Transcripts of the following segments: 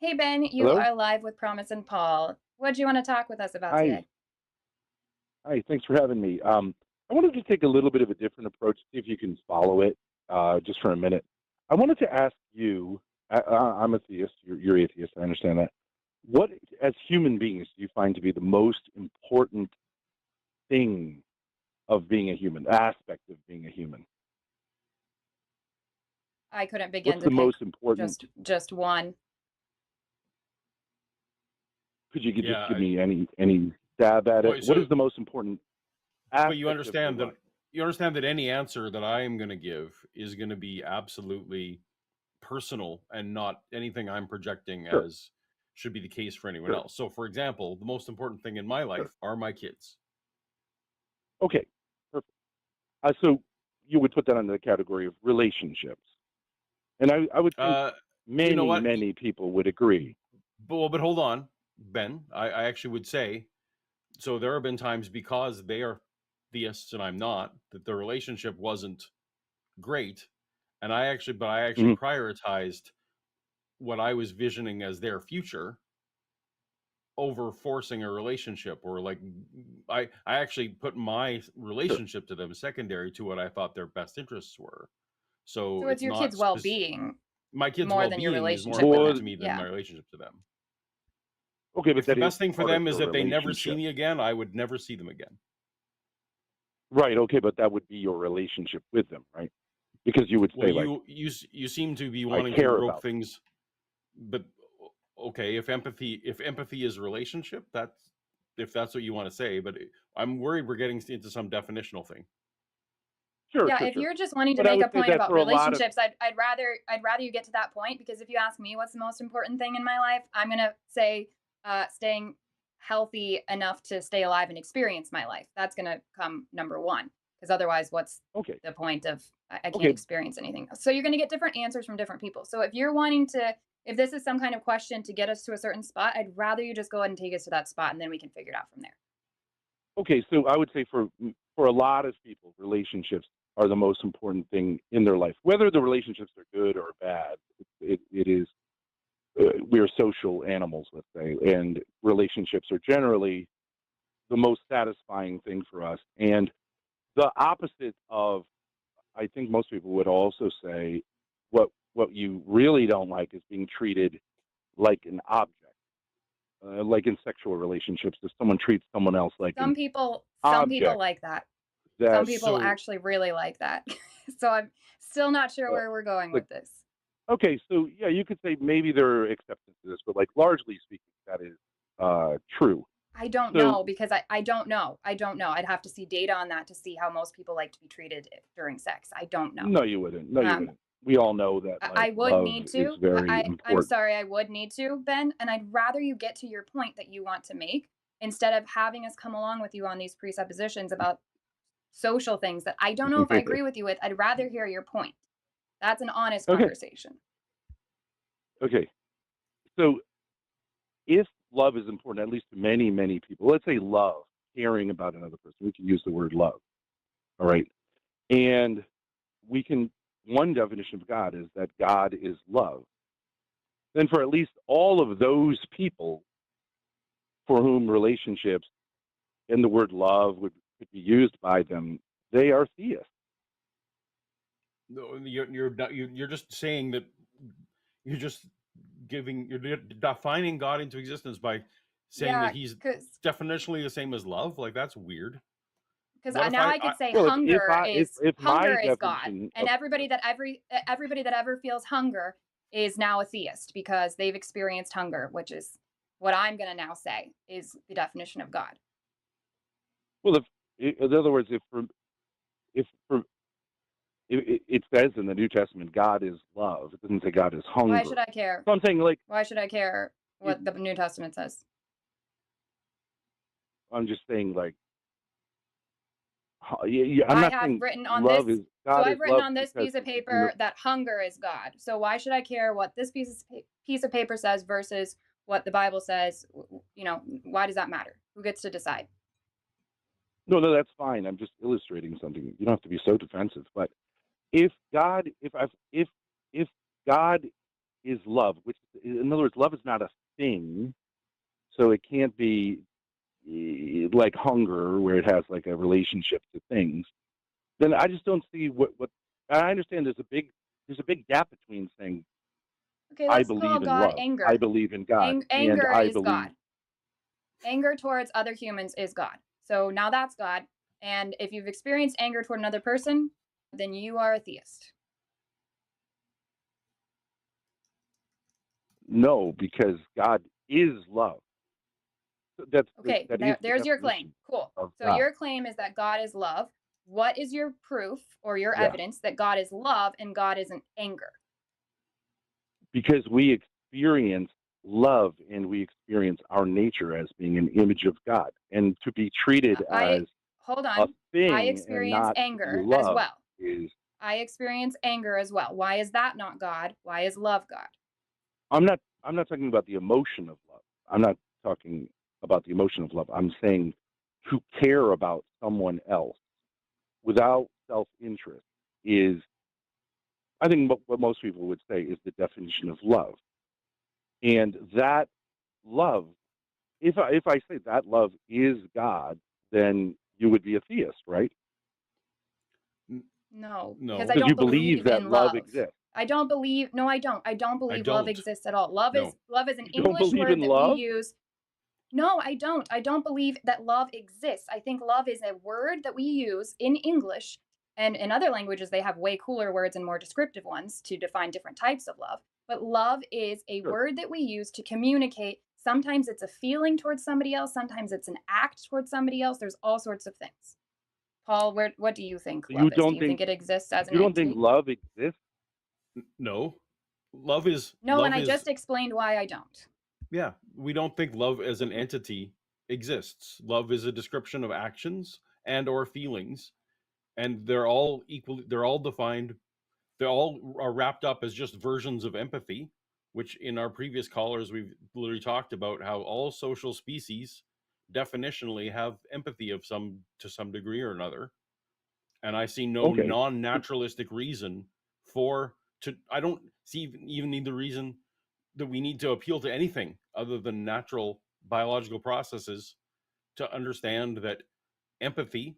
Hey Ben, you Hello? are live with Promise and Paul. What do you want to talk with us about Hi. today? Hi, thanks for having me. I wanted to take a little bit of a different approach, see if you can follow it just for a minute. I wanted to ask you, I'm a theist, you're atheist, I understand that. What, as human beings, do you find to be the most important thing of being a human, aspect of being a human? I couldn't begin What's to the pick most important? just one. Could just Yeah, give me any stab at it? well, What so is the most important but aspect of your life? you understand that any answer that I am going to give is going to be absolutely personal and not anything I'm projecting Sure, as should be the case for anyone sure, else. So, for example, the most important thing in my sure. life are my kids. Okay, perfect. So you would put that under the category of relationships. And I would think Uh, you know many, what? many people would agree. But hold on, Ben. I actually would say so. There have been times because they are theists and I'm not that the relationship wasn't great, and I actually Mhm. prioritized what I was visioning as their future over forcing a relationship or like I actually put my Sure. relationship to them secondary to what I thought their best interests were. So So it's it's your not kids' well-being my kids' more than your well-being is more relationship with important Well, to them. me than my Yeah. relationship to them. okay, but If the that is best thing for part of them is your that they never see relationship. me again, I would never see them again. Right. Okay, but that would be your relationship with them, right? Because you would Well, say, like, you seem to be I wanting to care rope about them. things, but okay, if empathy is a relationship, that's if that's what you want to say, but I'm worried we're getting into some definitional thing. Sure, Yeah, sure, if sure. you're just wanting to But I make would a say point that about for a lot of, relationships, I'd rather you get to that point because if you ask me what's the most important thing in my life, I'm gonna say staying healthy enough to stay alive and experience my life. That's gonna come number one. Because otherwise, what's okay, the point of I can't okay, experience anything else? So you're gonna get different answers from different people. So if this is some kind of question to get us to a certain spot, I'd rather you just go ahead and take us to that spot and then we can figure it out from there. okay. So I would say for a lot of people, relationships are the most important thing in their life. Whether the relationships are good or bad, it is we are social animals, let's say, and relationships are generally the most satisfying thing for us. And the opposite of, I think most people would also say, what you really don't like is being treated like an object, like in sexual relationships. If someone treats someone else like an Some people object, like that. Some that people So actually really like that. So I'm still not sure uh, where we're going like with this. okay, so yeah, you could say maybe there are exceptions to this, but like largely speaking, that is true. I don't So know because I don't know. I don't know. I'd have to see data on that to see how most people like to be treated during sex. I don't know. no, you wouldn't. No, you Um, wouldn't. We all know that I like would love need is to. very I'm important. sorry, I would need to, Ben, and I'd rather you get to your point that you want to make instead of having us come along with you on these presuppositions about social things that I don't know if I agree with you with. I'd rather hear your point. That's an honest Okay, conversation. okay. So if love is important, at least to many, many people, let's say love, caring about another person, we can use the word love, all right? And we can, one definition of God is that God is love. Then for at least all of those people for whom relationships and the word love could be used by them, they are theists. no, you're just saying that you're just you're defining God into existence by saying that Yeah, he's because definitionally the same as love. Like that's weird. because What if now I, I I could say Well, if my hunger is God, definition and of everybody that ever feels hunger is now a theist because they've experienced hunger, which is what I'm going to now say is the definition of God. well, if in other words, if for it says in the New Testament, God is love. It doesn't say God is Why hunger. should I care? So I'm saying, like, Why should I care it, what the New Testament says? I'm just saying, like, yeah, yeah, I'm I not have saying written on love is this. So God is I've written love on this because piece of it's paper that hunger is God. So why should I care what this piece of paper says versus what the Bible says? Why does that matter? Who gets to decide? no, no, that's fine. I'm just illustrating something. You don't have to be so defensive. But if God, if God is love, which, in other words, love is not a thing, so it can't be like hunger, where it has like a relationship to things. Then I just don't see what. I understand there's a big gap between saying Okay, I let's call believe in God love, I anger. believe in God, and Anger I is believe. God. Anger towards other humans is God. So now that's God. And if you've experienced anger toward another person, then you are a theist. No, because God is love. Okay, That is the there's your claim. definition Cool. of So God. your claim is that God is love. What is your proof or your Yeah, evidence that God is love and God isn't anger? because we experience love and we experience our nature as being an image of God, and to be treated I as hold a on. I thing and experience not to be anger as loved well. is. I experience anger as well. Why is that not God? Why is love God? I'm not talking about the emotion of love. I'm not talking about the emotion of love. I'm saying to care about someone else without self-interest is, I think, what most people would say is the definition of love. And that love, if I say that love is God, then you would be a theist, right? No, because I No, Because you don't believe believe that in love love. exists. I don't believe, no, I don't. I don't I believe love don't. exists at all. Love is No. love is an You don't English believe word in that we love? use. No, I don't. I don't believe that love exists. I think love is a word that we use in English, and in other languages they have way cooler words and more descriptive ones to define different types of love. But love is a Sure. word that we use to communicate. Sometimes it's a feeling towards somebody else, sometimes it's an act towards somebody else. There's all sorts of things. Paul, what do you think You love is? Do don't you think think it exists as an you don't think entity? love exists? No. Love is No, and love I is just explained why I don't. yeah. We don't think love as an entity exists. Love is a description of actions and or feelings, and they're all equally they're all defined, they all are wrapped up as just versions of empathy, which in our previous callers we've literally talked about how all social species definitionally have empathy of some to some degree or another. And I see no Okay. non-naturalistic reason for to I don't see even need the reason that we need to appeal to anything other than natural biological processes to understand that empathy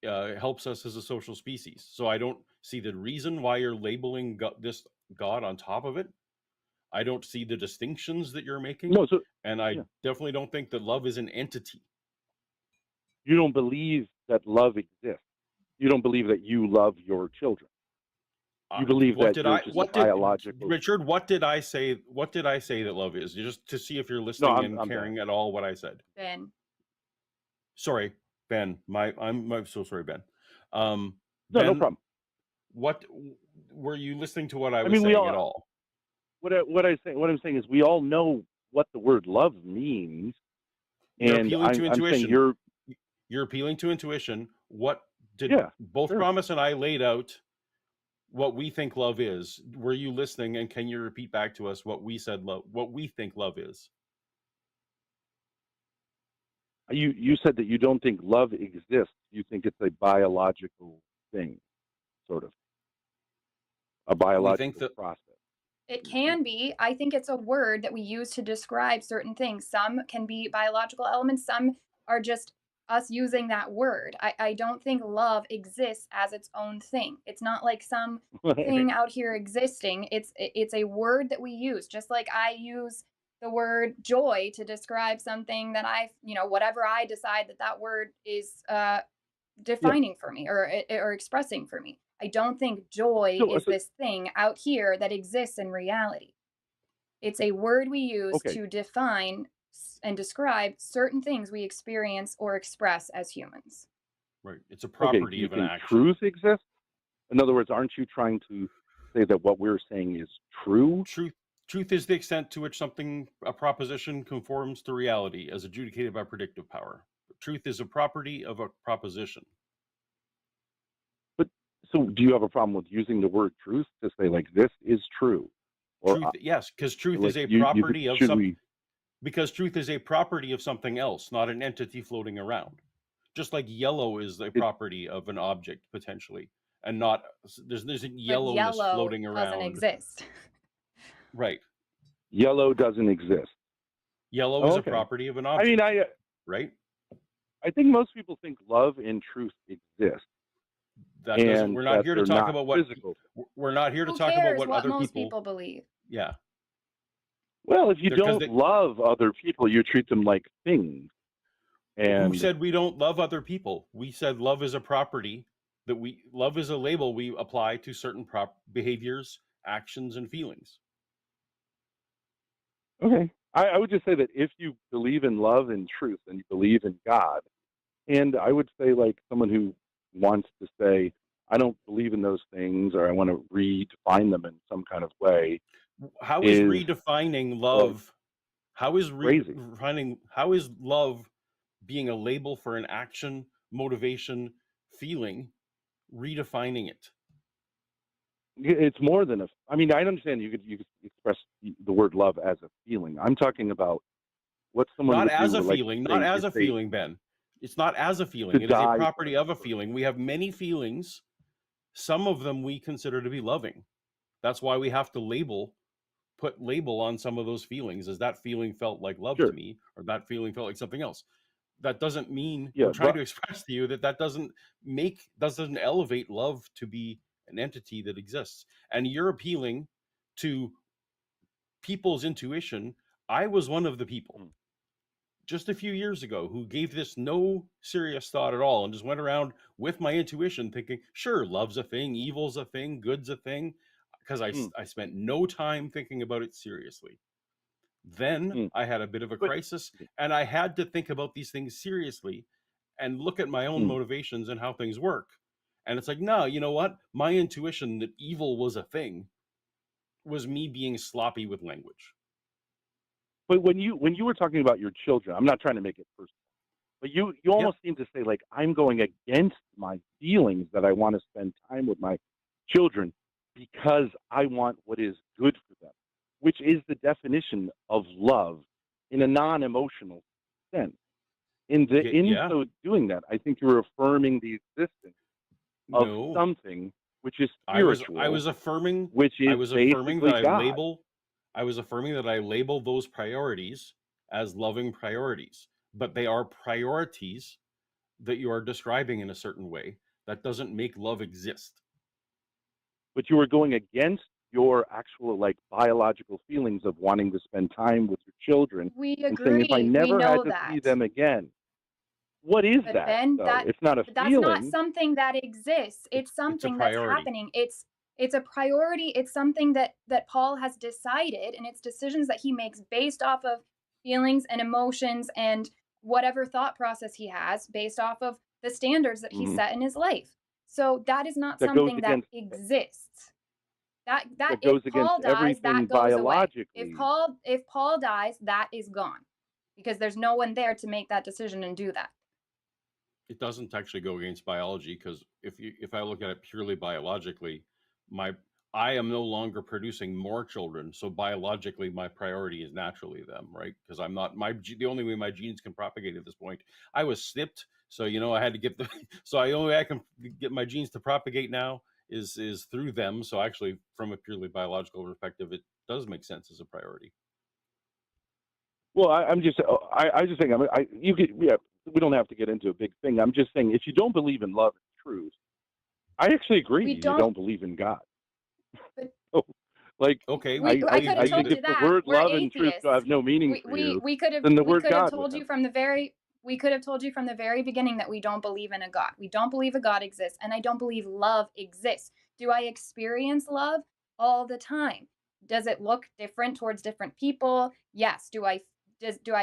helps us as a social species. So I don't see the reason why you're labeling this God on top of it. I don't see the distinctions that you're making, No, so and I yeah. definitely don't think that love is an entity. You don't believe that love exists. You don't believe that you love your children. You believe What that did you're I? just a What did biological. Richard? What did I say? What did I say that love is? Just to see if you're No, listening I'm and I'm bad. caring at all what I said. Ben, Sorry, Ben. I'm so sorry, Ben. No Ben, problem. what were you listening to what I I was mean, we saying at all all? what I'm saying is we all know what the word love means, You're and appealing to I'm saying intuition. You're appealing to intuition. What did yeah, both sure. Promise and I laid out what we think love is? Were you listening? And can you repeat back to us what we said what we think love is? You said that you don't think love exists. You think it's a biological thing, sort of a We think biological that process. it can be. I think it's a word that we use to describe certain things. Some can be biological elements, some are just us using that word. I don't think love exists as its own thing. It's not like some thing out here existing. It's a word that we use, just like I use the word joy to describe something that whatever I decide that word is Yeah. defining for me or expressing for me. I don't think joy So, is this thing out here that exists in reality. It's a word we use okay. to define and describe certain things we experience or express as humans. right. It's a Okay. Do property you of an think action. truth exists? In other words, aren't you trying to say that what we're saying is true? Truth is the extent to which a proposition conforms to reality as adjudicated by predictive power. Truth is a property of a proposition. But so, do you have a problem with using the word truth to say like this is true, or Truth, yes, because truth like is a you property of should we? because truth is a property of something else, not an entity floating around. Just like yellow is a It, property of an object potentially, and not there's But yellowness yellow floating doesn't around. exist. Right. Yellow doesn't exist. Yellow Oh, is a okay. property of an I mean, object, right? I think most people think love and truth exist, That doesn't. and We're not that here to they're talk not about what. physical. We're not here to Who talk about cares what what other most people. people believe? Yeah, Well, if you because don't love other people, you treat them like things. who And said we don't love other people? We said love is a property that love is a label we apply to certain behaviors, actions, and feelings. okay, I would just say that if you believe in love and truth, and you believe in God, and I would say like someone who wants to say, I don't believe in those things, or I want to redefine them in some kind of way, How is is redefining like love? How is crazy. redefining? How is love being a label for an action, motivation, feeling? Redefining it. It's more than a. I mean, I understand you could express the word love as a feeling. I'm talking about what someone Not would as do, a like feeling, not say as if a they feeling, Ben. It's not as a to feeling. It is a die for property of a another person. feeling. We have many feelings. Some of them we consider to be loving. That's why we have to put label on some of those feelings, as that feeling felt like love to Sure, me, or that feeling felt like something else. That doesn't mean we're yeah, trying but to express to you that doesn't elevate love to be an entity that exists. And you're appealing to people's intuition. I was one of the people mm, just a few years ago who gave this no serious thought at all and just went around with my intuition thinking, sure, love's a thing, evil's a thing, good's a thing, because mm, I spent no time thinking about it seriously. Then mm. I had a bit of a But crisis, and I had to think about these things seriously and look at my own mm. motivations and how things work. And it's like, no, you know what? My intuition that evil was a thing was me being sloppy with language. But when you were talking about your children, I'm not trying to make it personal, but you Yep. almost seem to say like I'm going against my feelings that I want to spend time with my children because I want what is good for them, which is the definition of love in a non-emotional sense. In Yeah. so doing that, I think you're affirming the existence of No. something which is I was I spiritual, was affirming which I is was affirming basically that God. I label those priorities as loving priorities, but they are priorities that you are describing in a certain way. That doesn't make love exist. But you were going against your actual like biological feelings of wanting to spend time with your children We and saying if I agree. We never had know to see that. them again. What is But that Ben, though? It's not a that's not feeling. something that exists. It's It's a something that's priority. happening. It's a priority. It's something that Paul has decided, and it's decisions that he makes based off of feelings and emotions and whatever thought process he has based off of the standards that he Hmm. set in his life. So that is not That goes something that against exists. That that if goes against Paul dies, everything that goes away. biologically. If Paul dies, that is gone because there's no one there to make that decision and do that. It doesn't actually go against biology, because if I look at it purely biologically, my I am no longer producing more children, so biologically my priority is naturally them, right? Because I'm not the only way my genes can propagate at this point. I was snipped, so I had to get the so I only way I can get my genes to propagate now is through them. So actually, from a purely biological perspective, it does make sense as a priority. Well, I'm just I just think you could yeah we don't have to get into a big thing. I'm just saying if you don't believe in love and truth, I actually agree We you don't don't believe in God. but So, like Okay, I could have I think told the if you the that. word We're love and truth atheists. have no meaning We for we you, we could have then the we word could have God would told have. you from the very we could have told you from the very beginning that we don't believe in a God. We don't believe a God exists, and I don't believe love exists. Do I experience love all the time? Does it look different towards different people? Yes. Do I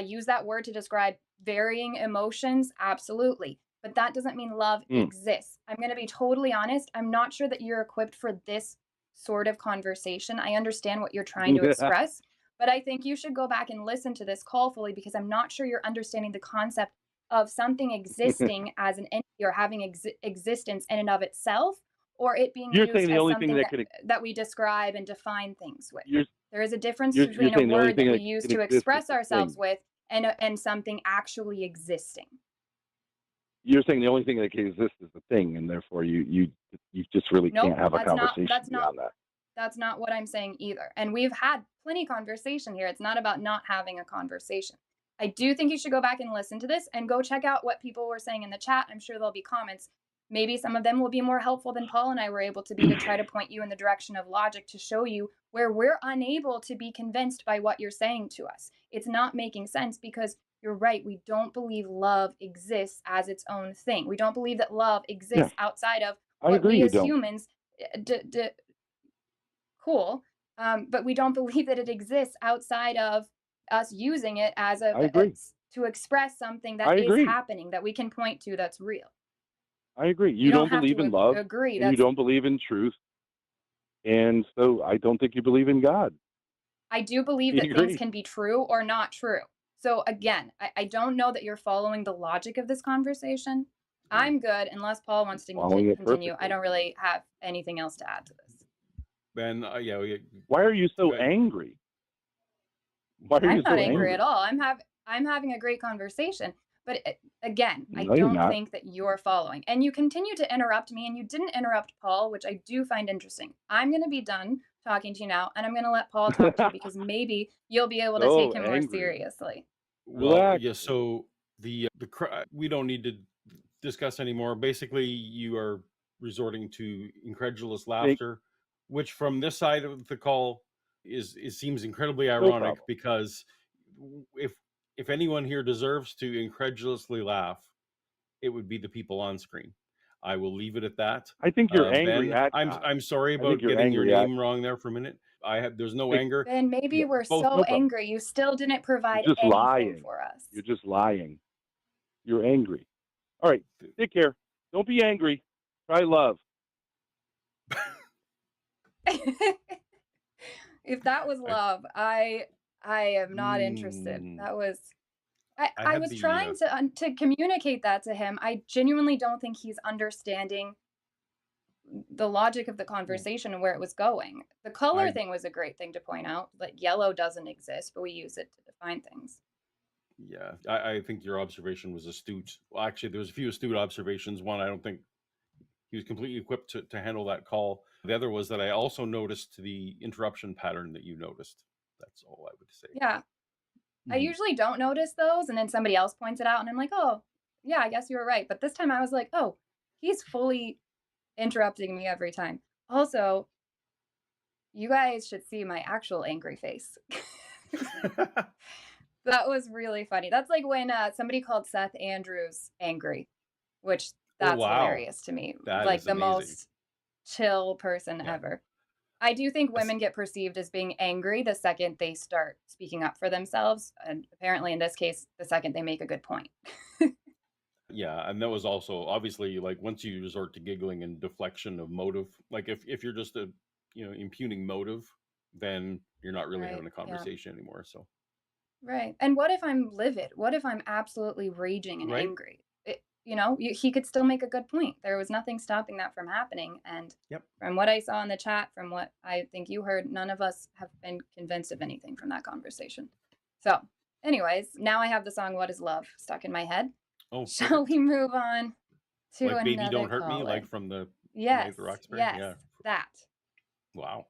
use that word to describe varying emotions? Absolutely. But that doesn't mean love Mm. exists. I'm going to be totally honest. I'm not sure that you're equipped for this sort of conversation. I understand what you're trying to express, but I think you should go back and listen to this call fully because I'm not sure you're understanding the concept of something existing as an entity or having existence in and of itself, or it being You're saying used the as only thing something that could that we describe and define things with. you're There is a difference you're between a saying the only word thing that we that use can to exist is express the ourselves thing. with and something actually existing. You're saying the only thing that can exist is the thing, and therefore you just really Nope, can't have a conversation that's not beyond that. That's not what I'm saying either. And we've had plenty of conversation here. It's not about not having a conversation. I do think you should go back and listen to this and go check out what people were saying in the chat. I'm sure there'll be comments. Maybe some of them will be more helpful than Paul and I were able to be, to try to point you in the direction of logic, to show you where we're unable to be convinced by what you're saying to us. It's not making sense because you're right. We don't believe love exists as its own thing. We don't believe that love Yeah, exists outside of I what agree we you as don't. humans cool. But we don't believe that it exists outside of us using it as I agree. to express something that I is agree. happening that we can point to that's real. I agree. You You don't don't have believe to in love, agree. and you That's don't believe in truth, and so I don't think you believe in God. I do believe You that things agree? can be true or not true. So again, I don't know that you're following the logic of this conversation. Yeah. I'm good unless Paul wants to Following it continue. I perfectly. don't really have anything else to add to this. Ben, Why are you so uh, angry? Why are I'm you not so angry at angry? all. I'm having a great conversation. But again, I No, you're don't not. think that you're following. And you continue to interrupt me, and you didn't interrupt Paul, which I do find interesting. I'm going to be done talking to you now, and I'm going to let Paul talk to you because maybe you'll be able to take So him more angry. seriously. well, Relax. yeah. So we don't need to discuss anymore. Basically, you are resorting to incredulous Think laughter, which from this side of the call is seems incredibly no ironic problem. because if if anyone here deserves to incredulously laugh, it would be the people on screen. I will leave it at that. I think you're angry Ben, at I'm God. I'm sorry I think about you're getting your angry at name wrong there for a minute. There's no it. anger. Ben, maybe Yeah, we're both, so no problem. angry. You still didn't You're provide just anything lying. for us. You're just lying. You're angry. All right, take care. Don't be angry. Try love. If that was I love, I am not interested. mm, That was I I had was the trying to communicate that to him. I genuinely don't think he's understanding the logic of the conversation and where it was going. The color I thing was a great thing to point out. Like yellow doesn't exist, but we use it to define things. yeah, I think your observation was astute. Well, actually, there was a few astute observations. One, I don't think he was completely equipped to handle that call. The other was that I also noticed the interruption pattern that you noticed. That's all I would say. Yeah. I Mhm. usually don't notice those and then somebody else points it out and I'm like, "Oh, yeah, I guess you were right." But this time I was like, "Oh, he's fully interrupting me every time." Also, you guys should see my actual angry face. That was really funny. That's like when somebody called Seth Andrews angry, which Oh that's wow, hilarious to me. that Like is the amazing. most chill person Yeah. ever. I do think Yes. women get perceived as being angry the second they start speaking up for themselves. And apparently, in this case, the second they make a good point. Yeah, and that was also obviously like once you resort to giggling and deflection of motive, like if you're just impugning motive, then you're not really Right. having a Yeah. conversation anymore. So Right. And what if I'm livid? What if I'm absolutely raging and right. angry? He could still make a good point. There was nothing stopping that from happening. And Yep. from what I saw in the chat, from what I think you heard, none of us have been convinced of anything from that conversation. So, anyways, now I have the song What is Love stuck in my head. Oh, Shall perfect. we move on to Like baby another don't hurt me, like caller? from the Night at Yes, the Roxbury. yes, Yeah. that. Wow.